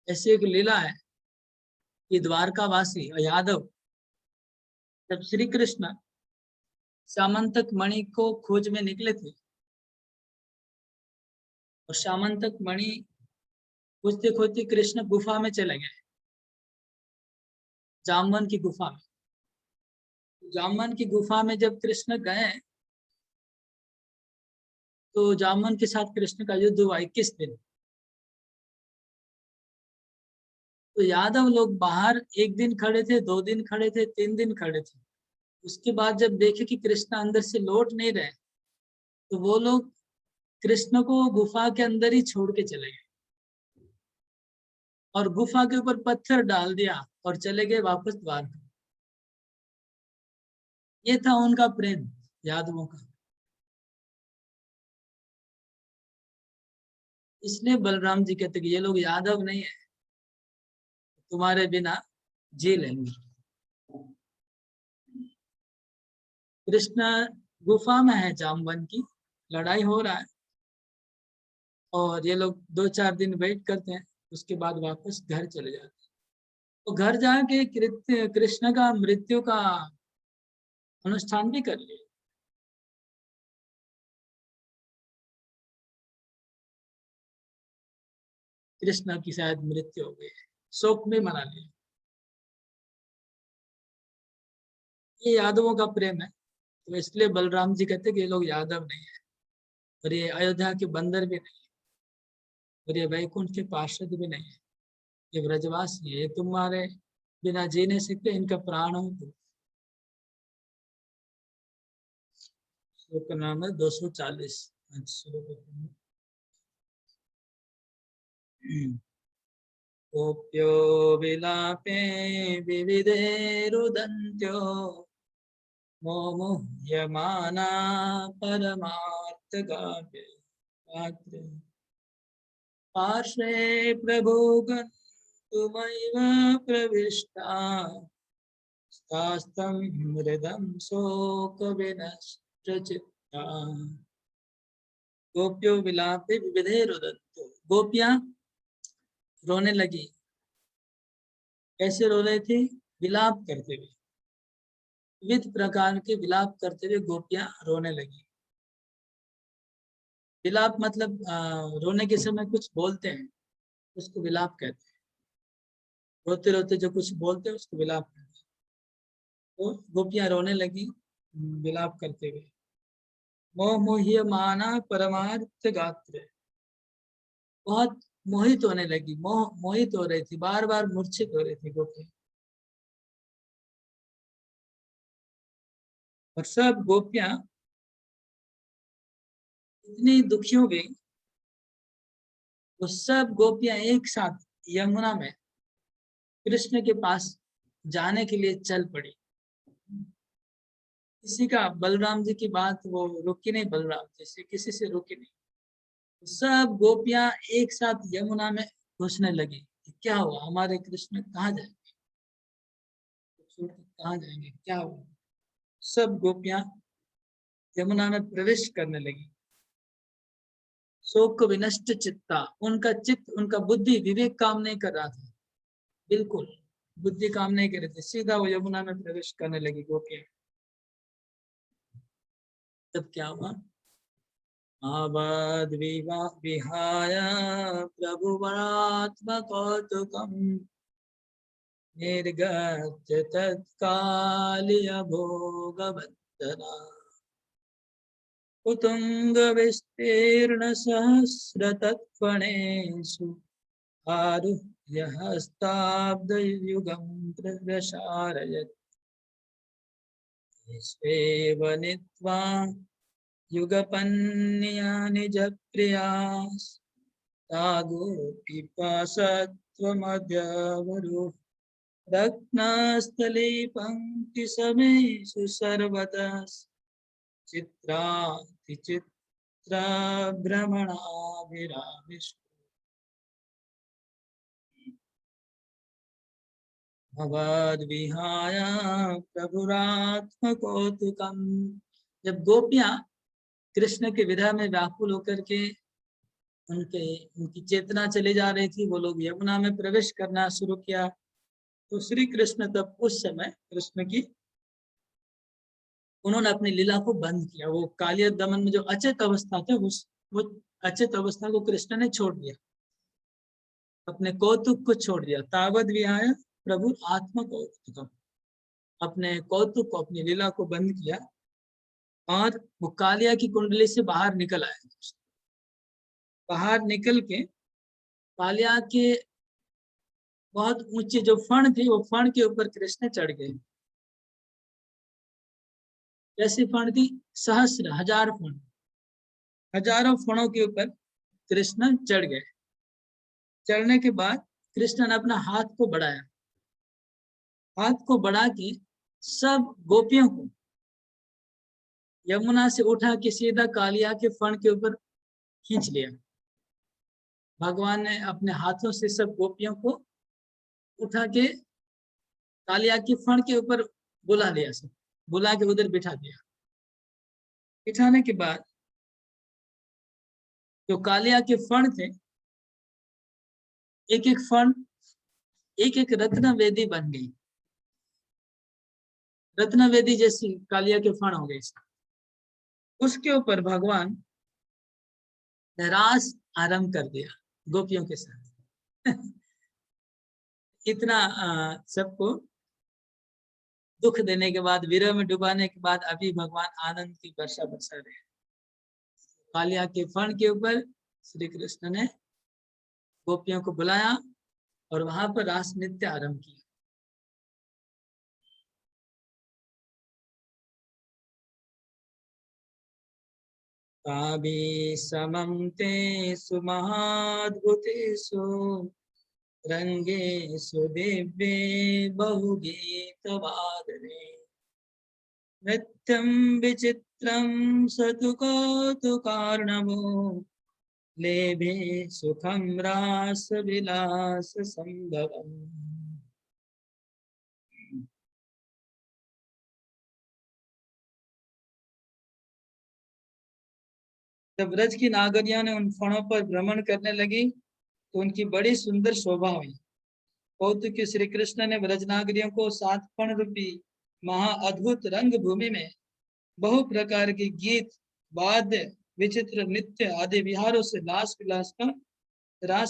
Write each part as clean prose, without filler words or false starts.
ऐसी एक लीला है कि द्वारकावासी और यादव जब श्री कृष्ण श्यामंतक मणि को खोज में निकले थे और श्यामंतक मणि खोजते खोजते कृष्ण गुफा में चले गए, जामवन की गुफा में। जामवन की गुफा में जब कृष्ण गए तो जामवन के साथ कृष्ण का युद्ध हुआ 21 दिन। तो यादव लोग बाहर 1 दिन खड़े थे, 2 दिन खड़े थे, 3 दिन खड़े थे। उसके बाद जब देखे कि कृष्ण अंदर से लौट नहीं रहे तो वो लोग कृष्ण को गुफा के अंदर ही छोड़ के चले गए और गुफा के ऊपर पत्थर डाल दिया और चले गए वापस द्वारका। ये था उनका प्रेम यादवों का। इसलिए बलराम जी कहते कि ये लोग यादव नहीं है, तुम्हारे बिना जी लेंगे। कृष्ण गुफा में है जामवन की, लड़ाई हो रहा है और ये लोग 2-4 दिन वेट करते हैं, उसके बाद वापस घर चले जाते हैं। तो घर जाके कृष्ण का मृत्यु का अनुष्ठान भी कर लिया। कृष्ण की शायद मृत्यु हो गई, शोक में मना लिया। ये यादवों का प्रेम है, तो इसलिए बलराम जी कहते कि ये लोग यादव नहीं है और ये अयोध्या के बंदर भी नहीं है और ये वैकुंठ के पार्षद भी नहीं है, ये ब्रजवासी है, ये तुम्हारे बिना जी नहीं सकते, इनका प्राण हो तुम। श्लोक नाम है 240। गोप्यो विलापे विविधे रुदन्त्यो मोमुह्यमाना परमार्थगाभ्य पार्श्वे प्रभुगन्तुमैव प्रविष्टा स्तास्तं मृदं शोकविनष्टचित्ता। गोप्यो विलापे विविधे रुदन्त्यो, गोपियां रोने लगी। कैसे रो रही थी? विलाप करते हुए, विविध प्रकार के विलाप करते हुए गोपियां रोने लगी। विलाप मतलब रोने के समय कुछ बोलते हैं, उसको विलाप कहते हैं। रोते रोते जो कुछ बोलते हैं उसको विलाप कहते हैं। तो गोपियां रोने लगी विलाप करते हुए। मोह मोह्यमाना परमार्थ गात्र, बहुत मोहित होने लगी, मोहित हो रही थी, बार बार मूर्छित हो रही थी गोपियां। और सब गोपियां इतनी दुखी हो गई, तो सब गोपियां एक साथ यमुना में कृष्ण के पास जाने के लिए चल पड़ी। किसी का बलराम जी की बात वो रुकी नहीं, बलराम जी से किसी से रुकी नहीं। सब गोपियां एक साथ यमुना में घुसने लगी। क्या हुआ, हमारे कृष्ण कहाँ जाएंगे, कहाँ जाएंगे, क्या हुआ? सब गोपियां यमुना में प्रवेश करने लगी। शोक विनष्ट चित्ता, उनका चित्त, उनका बुद्धि, विवेक काम नहीं कर रहा था, बिल्कुल बुद्धि काम नहीं कर रही थी। सीधा वो यमुना में प्रवेश करने लगी गोपियां। तब क्या हुआ? आवाद विहाय प्रभुवरात्मकौतुकम् निर्गत्य तत्कालीय भोगवन्दना कुतुंग विस्तीर्ण सहस्र तत्फणेषु आरुह्य हस्ताब्दयुगं प्रसारयत् स्वेव नीत्वा युगपन्या निजप्रियास् तागोपिपासत्वमद्यवरु रत्नस्थले पङ्क्तिसमेषु सर्वतः चित्रातिचित्रा भ्रमणाभिराविष्ट भवद्विहाय प्रभुरात्मकौतुकम्। जब गोपियां कृष्ण के विरह में व्याकुल होकर के उनकी चेतना चली जा रही थी, वो लोग यमुना में प्रवेश करना शुरू किया। तो श्री कृष्ण तब उस समय कृष्ण की उन्होंने अपनी लीला को बंद किया। वो कालिया दमन में जो अचेत अवस्था थे वो अचेत अवस्था को कृष्ण ने छोड़ दिया, अपने कौतुक को छोड़ दिया। तावद विहाय प्रभु आत्म कौतुकम, अपने कौतुक को, अपनी लीला को बंद किया और वो कालिया की कुंडली से बाहर निकल आए। बाहर निकल के कालिया के बहुत ऊंचे जो फण थे, वो फण के ऊपर कृष्ण चढ़ गए। कैसी फण थी? सहस्र, हजार फण, हजारों फणों के ऊपर कृष्ण चढ़ गए। चढ़ने के बाद कृष्ण ने अपना हाथ को बढ़ाया, हाथ को बढ़ा के सब गोपियों को यमुना से उठा के सीधा कालिया के फण के ऊपर खींच लिया। भगवान ने अपने हाथों से सब गोपियों को उठा के कालिया के फण के ऊपर बुला लिया, सब बुला के उधर बिठा दिया। बिठाने के बाद जो कालिया के फण थे, एक एक फण एक एक रत्न वेदी बन गई, रत्न वेदी जैसी कालिया के फण हो गए। उसके ऊपर भगवान ने रास आरंभ कर दिया गोपियों के साथ। इतना सबको दुख देने के बाद, विरह में डुबाने के बाद अभी भगवान आनंद की वर्षा बरसा रहे। कालिया के फण के ऊपर श्री कृष्ण ने गोपियों को बुलाया और वहां पर रास नृत्य आरंभ किया। काभि समं तेषु महाद्भुतेषु रंगेषु दिव्ये बहुगीतवादने नृत्यं विचित्रं सतु कौतुकार्णवो लेभे सुखं रास विलास संभवम्। जब ब्रज की नागरियां ने उन फणों पर भ्रमण करने लगी तो उनकी बड़ी सुंदर शोभा हुई। कौतुक श्री कृष्ण ने ब्रज नागरियों को 7 फण रूपी महा अद्भुत रंग भूमि में बहु प्रकार के गीत, वाद्य, विचित्र नृत्य आदि विहारों से रास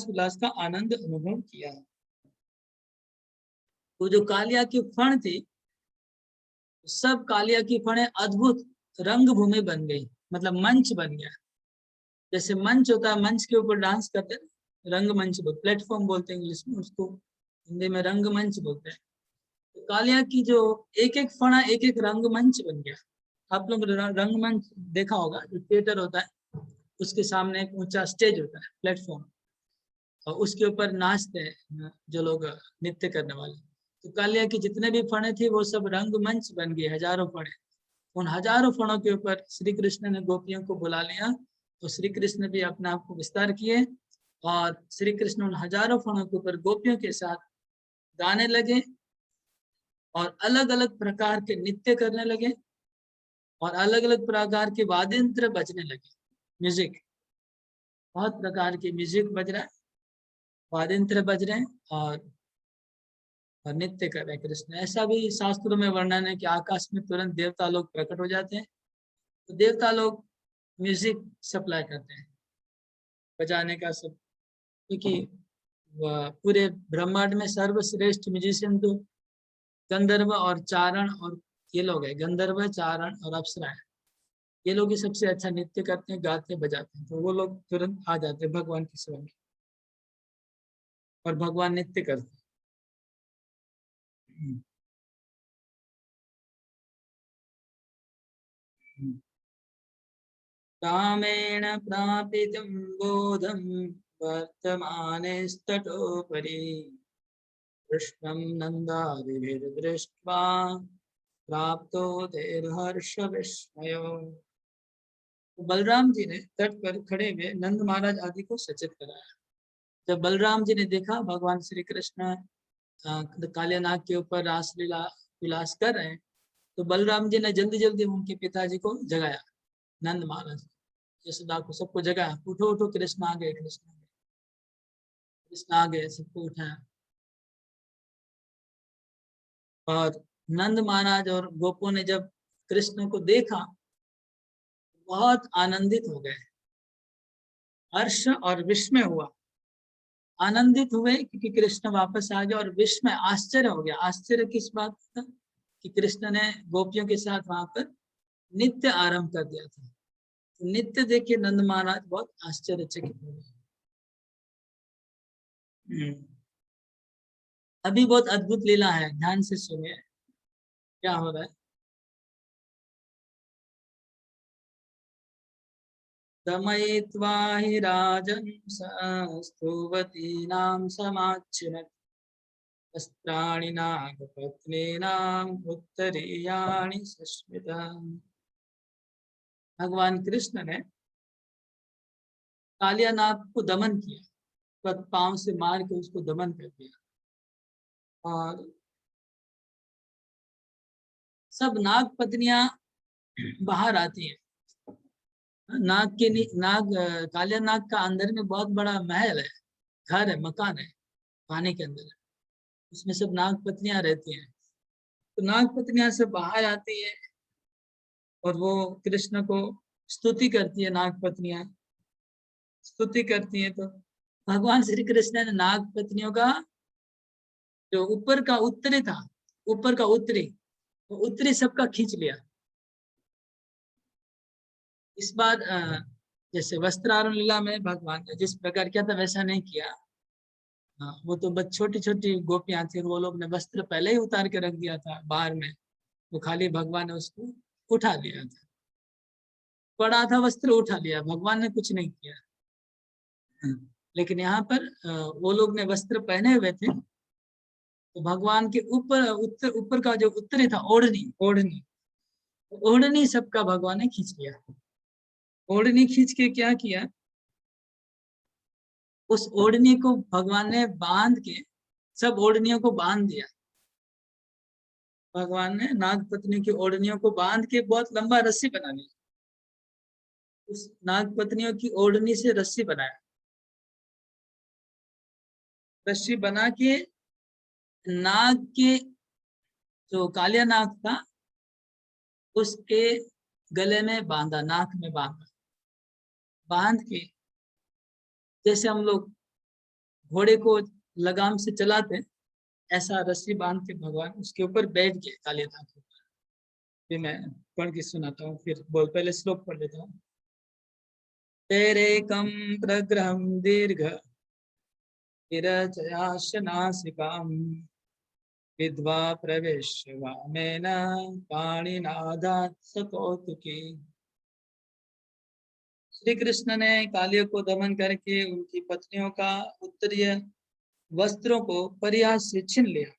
विलास का आनंद अनुभव किया। वो जो कालिया की फण थी, सब कालिया की फणें अद्भुत रंग भूमि बन गई, मतलब मंच बन गया। जैसे मंच होता है, मंच के ऊपर डांस करते हैं, रंगमंच प्लेटफॉर्म बोलते हैं इंग्लिश में, उसको हिंदी में रंगमंच बोलते हैं। तो कालिया की जो एक एक फणा एक एक रंगमंच बन गया। आप लोग रंगमंच देखा होगा, जो थिएटर होता है उसके सामने एक ऊंचा स्टेज होता है, प्लेटफॉर्म, और उसके ऊपर नाचते हैं जो लोग नृत्य करने वाले। तो कालिया की जितने भी फणे थे वो सब रंगमंच बन गए, हजारों फणे। उन हजारों फणों के ऊपर श्री कृष्ण ने गोपियों को बुला लिया, तो श्री कृष्ण भी अपने आप को विस्तार किए और श्री कृष्ण उन हजारों फणों के ऊपर गोपियों के साथ गाने लगे और अलग अलग प्रकार के नृत्य करने लगे और अलग अलग प्रकार के वाद्य यंत्र बजने लगे। म्यूजिक, बहुत प्रकार के म्यूजिक बज रहा है, वाद्य यंत्र बज रहे हैं और नृत्य कर रहे हैं कृष्ण। ऐसा भी शास्त्रों में वर्णन है कि आकाश में तुरंत देवता लोग प्रकट हो जाते हैं, तो देवता लोग म्यूजिक सप्लाई करते हैं बजाने का सब, क्योंकि पूरे ब्रह्मांड में सर्वश्रेष्ठ म्यूजिशियन तो गंधर्व और चारण और ये लोग हैं, गंधर्व, चारण और अप्सरा है। ये लोग ही सबसे अच्छा नृत्य करते हैं, गाते हैं, बजाते हैं, तो वो लोग तुरंत आ जाते हैं भगवान की सेवा में और भगवान नृत्य करते हैं। कामेण प्रापितं बोधं वर्तमानेस्तटोपरि कृष्णं नन्दादिभिर्दृष्ट्वा प्राप्तो देर्हर्ष विस्मयो। तो बलराम जी ने तट पर खड़े हुए नंद महाराज आदि को सचेत कराया। जब बलराम जी ने देखा भगवान श्री कृष्ण काले नाग के ऊपर रासलीला विलास कर रहे हैं, तो बलराम जी ने जल्दी जल्दी उनके पिताजी को जगाया, नंद महाराज। यशोदा को सबको जगाया, उठो उठो कृष्ण आ गए, कृष्ण आ गए, कृष्ण आ गए, सबको उठाया। और नंद महाराज और गोपों ने जब कृष्ण को देखा बहुत आनंदित हो गए, हर्ष और विस्मय हुआ। आनंदित हुए क्योंकि कृष्ण वापस आ गए, और विस्मय आश्चर्य हो गया। आश्चर्य किस बात का? कि कृष्ण ने गोपियों के साथ वहां पर नित्य आरंभ कर दिया था। तो नित्य देख के नंद महाराज बहुत आश्चर्यचकित हो गए। अभी बहुत अद्भुत लीला है, ध्यान से सुनिए क्या हो रहा है। दमयित्वा हि राजन् स्तुवतीनां समाच्युनत् वस्त्राणि नागपत्नीनाम् उत्तरीयाणि सस्मिताम्। भगवान कृष्ण ने कालियानाग को दमन किया, पांव से मार के उसको दमन कर दिया। और सब नाग पत्नियां बाहर आती हैं। कालिया नाग का अंदर में बहुत बड़ा महल है, घर है, मकान है, पानी के अंदर। उसमें सब नाग पत्नियां रहती हैं। तो नाग पत्नियां सब बाहर आती है और वो कृष्ण को स्तुति करती है। नाग पत्नियां स्तुति करती हैं तो भगवान श्री कृष्ण ने नाग पत्नियों का जो ऊपर का उत्तरी था, ऊपर का उत्तरी, वो उत्तरी सबका खींच लिया। इस बार जैसे वस्त्रारोहण लीला में भगवान ने जिस प्रकार किया था वैसा नहीं किया। हाँ, वो तो बस छोटी छोटी गोपियां थी, वो लोग ने वस्त्र पहले ही उतार के रख दिया था बाहर में। तो खाली भगवान ने उसको उठा लिया था, पड़ा था वस्त्र उठा लिया, भगवान ने कुछ नहीं किया। लेकिन यहाँ पर वो लोग ने वस्त्र पहने हुए थे, तो भगवान के ऊपर ऊपर का जो उत्तरी था, ओढ़नी ओढ़नी ओढ़नी सबका भगवान ने खींच लिया। ओढ़नी खींच के क्या किया, उस ओढ़नी को भगवान ने बांध के, सब ओढ़नियों को बांध दिया। भगवान ने नाग पत्नी की ओढ़नियों को बांध के बहुत लंबा रस्सी बना ली। उस नाग पत्नियों की ओढ़नी से रस्सी बनाया, रस्सी बना के नाग के जो कालिया नाग था उसके गले में बांधा, नाक में बांधा। बांध के जैसे हम लोग घोड़े को लगाम से चलाते, ऐसा रस्सी बांध के भगवान उसके ऊपर बैठ गए, कालिया नाग के ऊपर। फिर मैं पढ़ के सुनाता हूँ, फिर बोल पहले श्लोक पढ़ लेता हूँ। तेरेकं प्रग्रहं दीर्घ विरचयाशनासिकाम् विद्वा प्रवेश्य वामेन पाणिनादात् सकौतुकी। श्री कृष्ण ने कालियों को दमन करके उनकी पत्नियों का उत्तरीय वस्त्रों को परिहास से छीन लिया।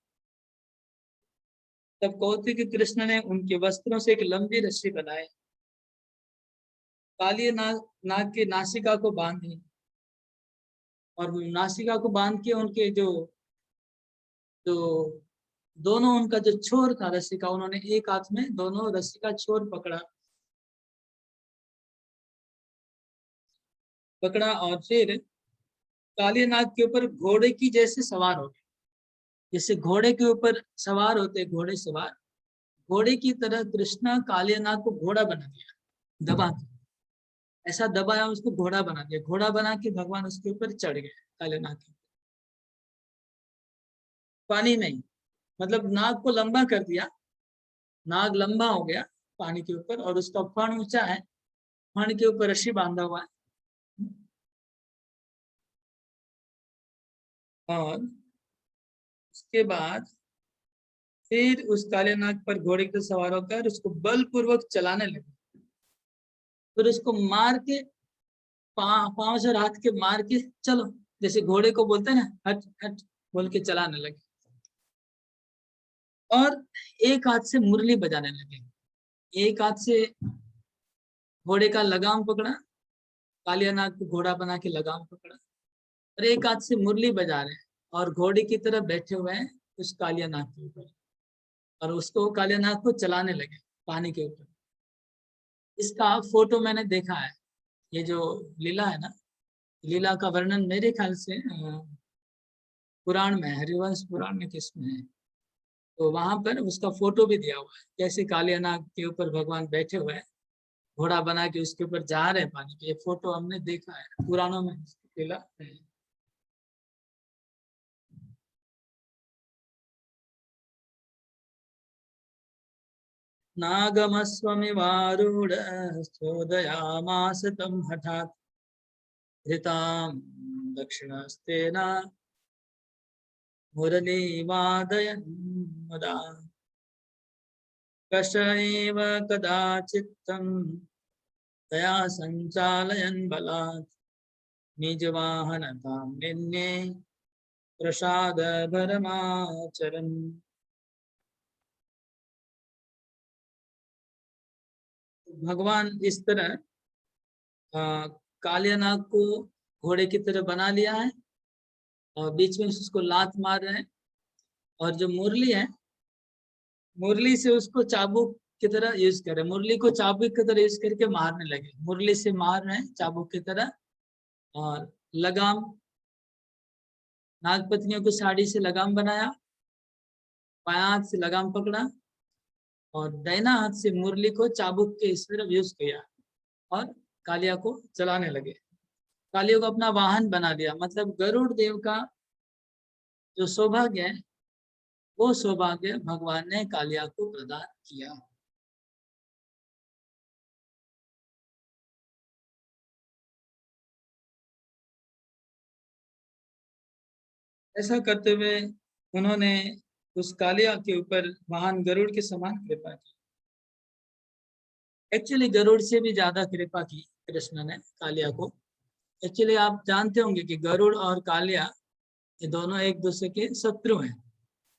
तब कौतिक कृष्ण ने उनके वस्त्रों से एक लंबी रस्सी बनाई, काली नाग की नासिका को बांधी, और नासिका को बांध के उनके जो जो दोनों उनका जो छोर था रस्सी का, उन्होंने एक हाथ में दोनों रस्सी का छोर पकड़ा और फिर काली नाग के ऊपर घोड़े की जैसे सवार हो गए। जैसे घोड़े के ऊपर सवार होते घोड़े सवार, घोड़े की तरह कृष्ण काली नाग को घोड़ा बना दिया, दबा के ऐसा दबाया, उसको घोड़ा बना दिया। घोड़ा बना के भगवान उसके ऊपर चढ़ गए, काले नाग के पानी में ही, मतलब नाग को लंबा कर दिया, नाग लंबा हो गया पानी के ऊपर, और उसका फण ऊंचा है, फण के ऊपर रस्सी बांधा हुआ है। और उसके बाद फिर उस काले नाग पर घोड़े पर सवार होकर उसको बलपूर्वक चलाने लगे। फिर उसको मार के पांव से हाथ के मार के चलो, जैसे घोड़े को बोलते हैं ना, हट हट बोल के चलाने लगे। और एक हाथ से मुरली बजाने लगे, एक हाथ से घोड़े का लगाम पकड़ा, कालिया नाग को घोड़ा बना के लगाम पकड़ा, और एक हाथ से मुरली बजा रहे हैं और घोड़े की तरह बैठे हुए हैं उस कालिया नाग के ऊपर, और उसको कालिया नाग को चलाने लगे पानी के ऊपर। इसका फोटो मैंने देखा है, ये जो लीला है ना, लीला का वर्णन मेरे ख्याल से पुराण में, हरिवंश पुराण में किसमें है, तो वहां पर उसका फोटो भी दिया हुआ है, कैसे कालिया नाग के ऊपर भगवान बैठे हुए हैं, घोड़ा बना के उसके ऊपर जा रहे हैं पानी पे। ये फोटो हमने देखा है पुराणों में, लीला है। नागमस्वमिवारूढ चोदयामास तं हठात् धृतां दक्षिणस्तेन मुरलीवादयन् मुदा कष एव कदाचित्तं तया सञ्चालयन् बलात् निजवाहनतां निन्ये प्रसादभरमाचरन्। भगवान इस तरह कालियानाग को घोड़े की तरह बना लिया है और बीच में उसको लात मार रहे हैं, और जो मुरली है, मुरली से उसको चाबुक की तरह यूज कर रहे हैं, मुरली को चाबुक की तरह यूज करके मारने लगे, मुरली से मार रहे हैं चाबुक की तरह। और लगाम, नागपत्नियों को साड़ी से लगाम बनाया, बायां हाथ से लगाम पकड़ा और दाहिना हाथ से मुरली को चाबुक के इस तरह यूज किया और कालिया को चलाने लगे। कालिया को अपना वाहन बना लिया, मतलब गरुड़ देव का जो सौभाग्य है, वो सौभाग्य भगवान ने कालिया को प्रदान किया। ऐसा करते हुए उन्होंने उस कालिया के ऊपर वाहन गरुड़ के समान कृपा की। एक्चुअली गरुड़ से भी ज्यादा कृपा की कृष्ण ने कालिया को। एक्चुअली आप जानते होंगे कि गरुड़ और कालिया ये दोनों एक दूसरे के शत्रु हैं,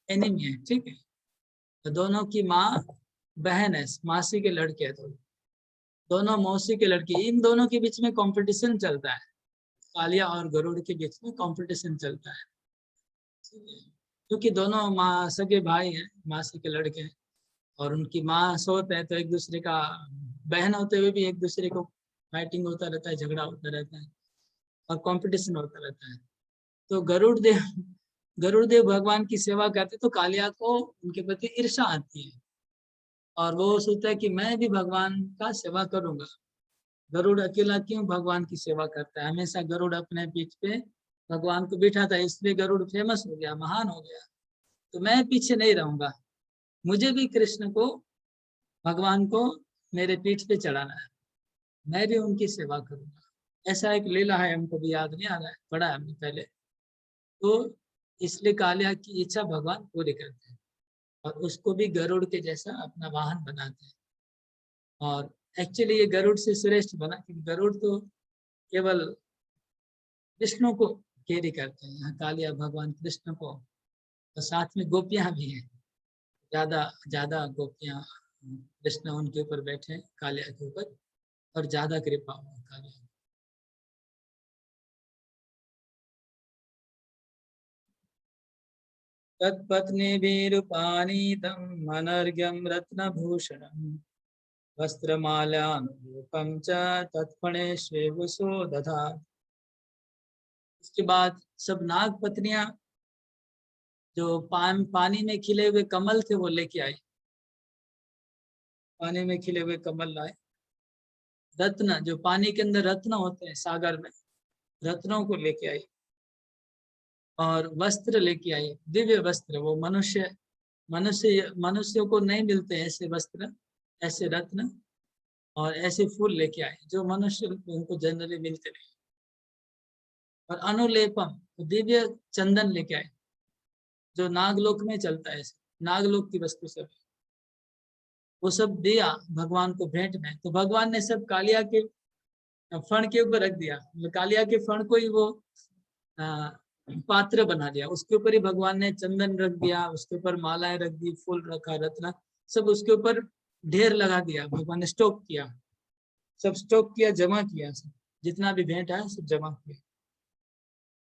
एनिमी है, ठीक है। तो दोनों की माँ बहन है, मासी के लड़के है, तो दोनों मौसी के लड़के, इन दोनों के बीच में कंपटीशन चलता है, कालिया और गरुड़ के बीच में कंपटीशन चलता है, क्योंकि दोनों माँ सगे भाई हैं, मासी के लड़के हैं, और उनकी माँ सोत है, तो एक दूसरे का बहन होते हुए भी एक दूसरे को फाइटिंग होता रहता है, झगड़ा होता रहता है और कंपटीशन होता रहता है। तो गरुड़ देव भगवान की सेवा करते तो कालिया को उनके प्रति ईर्ष्या आती है और वो सोचता है कि मैं भी भगवान का सेवा करूंगा। गरुड़ अकेला क्यों भगवान की सेवा करता है, हमेशा गरुड़ अपने पीठ पे भगवान को बिठाता है, इसलिए गरुड़ फेमस हो गया, महान हो गया। तो मैं पीछे नहीं रहूंगा, मुझे भी कृष्ण को, भगवान को मेरे पीठ पे चढ़ाना है, मैं भी उनकी सेवा करूंगा। ऐसा एक लीला है, हमको भी याद नहीं आ रहा है, पढ़ा है हमने पहले। तो इसलिए कालिया की इच्छा भगवान पूरी करते हैं और उसको भी गरुड़ के जैसा अपना वाहन बनाते हैं। और एक्चुअली ये गरुड़ से श्रेष्ठ बना, क्योंकि गरुड़ तो केवल कृष्ण को कैरी करते हैं, यहाँ कालिया भगवान कृष्ण को, और साथ में गोपियां भी हैं, ज्यादा ज्यादा गोपियां, कृष्ण उनके ऊपर बैठे कालिया के ऊपर और ज्यादा कृपा हुआ कालिया। तत्पत्नीभिरुपानीतम् अनर्घ्यं रत्नभूषणम् वस्त्रमाल्यानुरूपं च तत्फणेष्वेवसो दधात्। उसके बाद सब नाग पत्नियां जो पानी में खिले हुए कमल थे वो लेके आई, पानी में खिले हुए कमल लाए। रत्न, जो पानी के अंदर रत्न होते हैं सागर में, रत्नों को लेके आई। और वस्त्र लेके आई, दिव्य वस्त्र, वो मनुष्यों को नहीं मिलते ऐसे वस्त्र, ऐसे रत्न और ऐसे फूल लेके आए जो मनुष्य उनको जनरली मिलते नहीं। और अनुलेपम, दिव्य चंदन लेके आए जो नागलोक में चलता है, नागलोक की वस्तु सब, वो सब दिया भगवान को भेंट में। तो भगवान ने सब कालिया के फण के ऊपर रख दिया, कालिया के फण को ही वो पात्र बना दिया, उसके ऊपर ही भगवान ने चंदन रख दिया, उसके ऊपर मालाएं रख दी, फूल रखा, रत्न सब उसके ऊपर ढेर लगा दिया, भगवान ने स्टॉक किया, सब स्टॉक किया, जमा किया, सब जितना भी भेंट है सब जमा किया,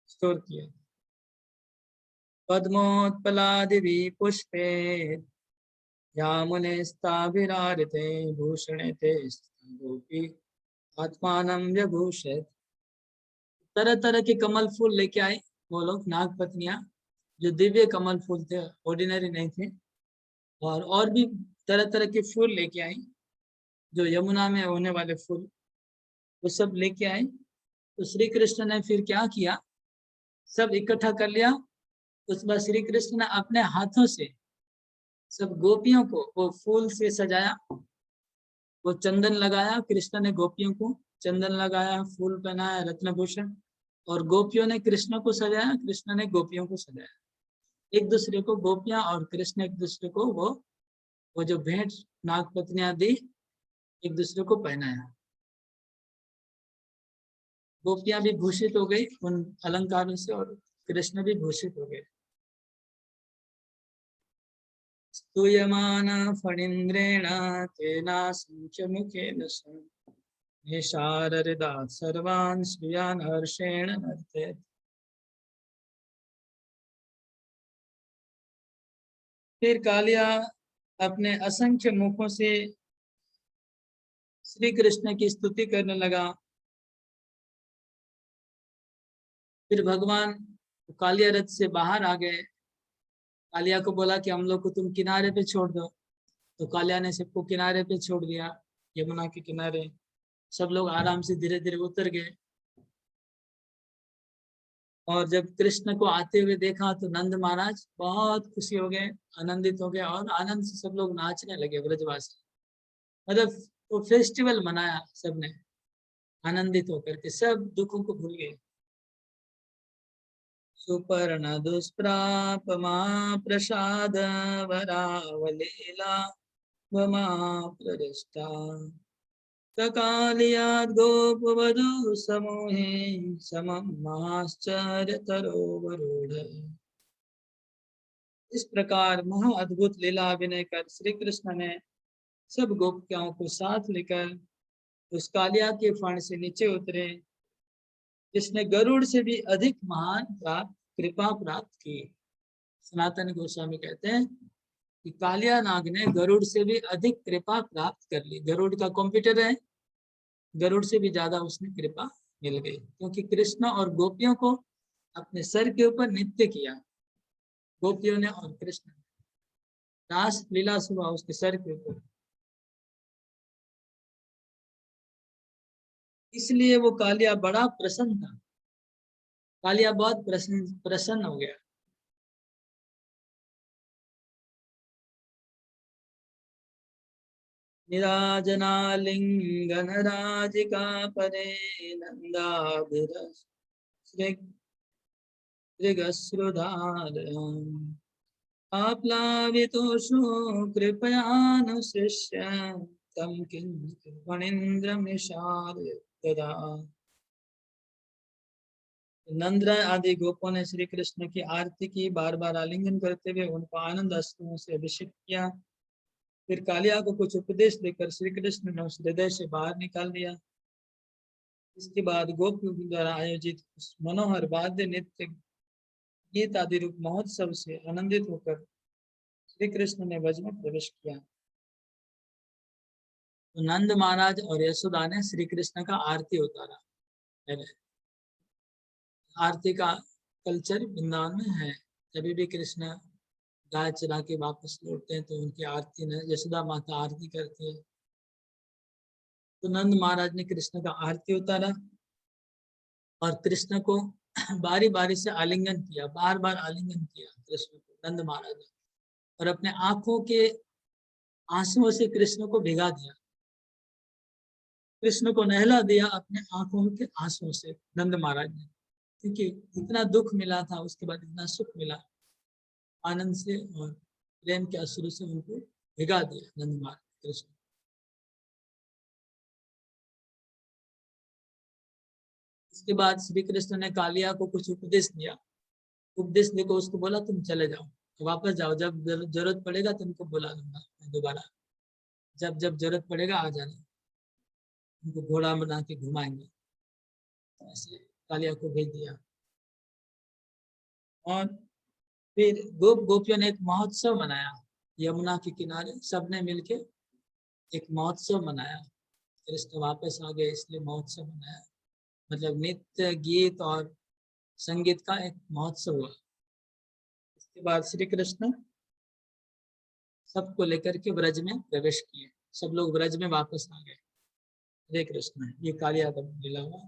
स्टोर किया। पद्मोत्पलादिवि पुष्पे यामुने स्थाभिरारिते भूषणे ते गोपी आत्मानं व्यभूषयत्। तरह तरह के कमल फूल लेके आए वो लोग, नाग पत्नियां, जो दिव्य कमल फूल थे, ऑर्डिनरी नहीं थे। और भी तरह तरह के फूल लेके आई, जो यमुना में होने वाले फूल, वो सब लेके आए। तो श्री कृष्ण ने फिर क्या किया, सब इकट्ठा कर लिया। उस बाद श्री कृष्ण ने अपने हाथों से सब गोपियों को वो फूल से सजाया, वो चंदन लगाया। कृष्ण ने गोपियों को चंदन लगाया, फूल पहनाया, रत्नभूषण, और गोपियों ने कृष्ण को सजाया, कृष्ण ने गोपियों को सजाया। एक दूसरे को, गोपियां और कृष्ण एक दूसरे को वो जो भेंट नाग पत्नियां दी, एक दूसरे को पहनाया। गोपियां भी भूषित हो गई उन अलंकारों से, और कृष्ण भी भूषित हो गए। स्तूयमाना फणीन्द्रेण तेनासंख्यमुखेन निशाररिदा सर्वान् श्रियान् हर्षेण नर्तयत्। फिर कालिया अपने असंख्य मुखों से श्री कृष्ण की स्तुति करने लगा। फिर भगवान कालिया रथ से बाहर आ गए। कालिया को बोला कि हम लोग को तुम किनारे पे छोड़ दो। तो कालिया ने सबको किनारे पे छोड़ दिया, यमुना के किनारे। सब लोग आराम से धीरे धीरे उतर गए। और जब कृष्ण को आते हुए देखा तो नंद महाराज बहुत खुशी हो गए, आनंदित हो गए, और आनंद से सब लोग नाचने लगे। ब्रजवासी मतलब वो फेस्टिवल मनाया सबने, आनंदित होकर के सब दुखों को भूल गए। सुपर्ण दुष्प्राप प्रसाद वरावलीला वमा प्रदिष्टा कालियाद गोपवधू समूहे समम महाश्चर्य तरोवरूढ़। इस प्रकार महा अद्भुत लीला अभिनय कर श्री कृष्ण ने सब गोपिकाओं को साथ लेकर उस कालिया के फण से नीचे उतरे, जिसने गरुड़ से भी अधिक महान कृपा प्राप्त की। सनातन गोस्वामी कहते हैं कि कालिया नाग ने गरुड़ से भी अधिक कृपा प्राप्त कर ली। गरुड़ का कंप्यूटर है, गरुड़ से भी ज्यादा उसने कृपा मिल गई, क्योंकि कृष्ण और गोपियों को अपने सर के ऊपर नित्य किया। गोपियों ने और कृष्ण ने रास लीला सुबह उसके सर के ऊपर, इसलिए वो कालिया बड़ा प्रसन्न था। कालिया बहुत प्रसन्न हो गया। निराजनालिंगन राजिका परे नंदाभिरस आप्लावितोषो कृपयानुशिष्य तम फणीन्द्रमिषादयदा। नंद आदि गोपों ने श्री कृष्ण की आरती की, बार बार आलिंगन करते हुए उनको आनंद अश्रुओं से अभिषेक किया। फिर कालिया को कुछ उपदेश देकर श्री कृष्ण ने उस हृदय से बाहर निकाल दिया। इसके बाद गोपियों द्वारा आयोजित उस मनोहर वाद्य नृत्य गीत आदि रूप महोत्सव से आनंदित होकर श्री कृष्ण ने व्रज में प्रवेश किया। तो नंद महाराज और यशोदा ने श्री कृष्ण का आरती उतारा। आरती का कल्चर वृंदावन में है। जब भी कृष्ण गाय चरा के वापस लौटते हैं तो उनकी आरती ने यशोदा माता आरती करती है। तो नंद महाराज ने कृष्ण का आरती उतारा और कृष्ण को बारी बारी से आलिंगन किया, बार बार आलिंगन किया कृष्ण को नंद महाराज ने, और अपने आंखों के आंसुओं से कृष्ण को भिगा दिया। कृष्ण को नहला दिया अपने आंखों के आंसुओं से नंद महाराज ने, क्योंकि इतना दुख मिला था, उसके बाद इतना सुख मिला। आनंद से और प्रेम के अश्रु से उनको भिगा दिया नंद महाराज कृष्ण। इसके बाद श्री कृष्ण ने कालिया को कुछ उपदेश दिया। उपदेश देकर उसको बोला तुम चले जाओ, वापस जाओ, जब जरूरत पड़ेगा तुमको बुला लूंगा दोबारा, जब जब जरूरत पड़ेगा आ जाना, उनको घोड़ा बना के घुमाएंगे। ऐसे कालिया को भेज दिया। और फिर गोपियों ने एक महोत्सव मनाया यमुना के किनारे। सबने मिलके एक महोत्सव मनाया कृष्ण वापस आ गए इसलिए महोत्सव मनाया, मतलब नृत्य गीत और संगीत का एक महोत्सव हुआ। इसके बाद श्री कृष्ण सबको लेकर के ब्रज में प्रवेश किए, सब लोग ब्रज में वापस आ गए। हरे कृष्ण। ये कालिया लीला हुआ।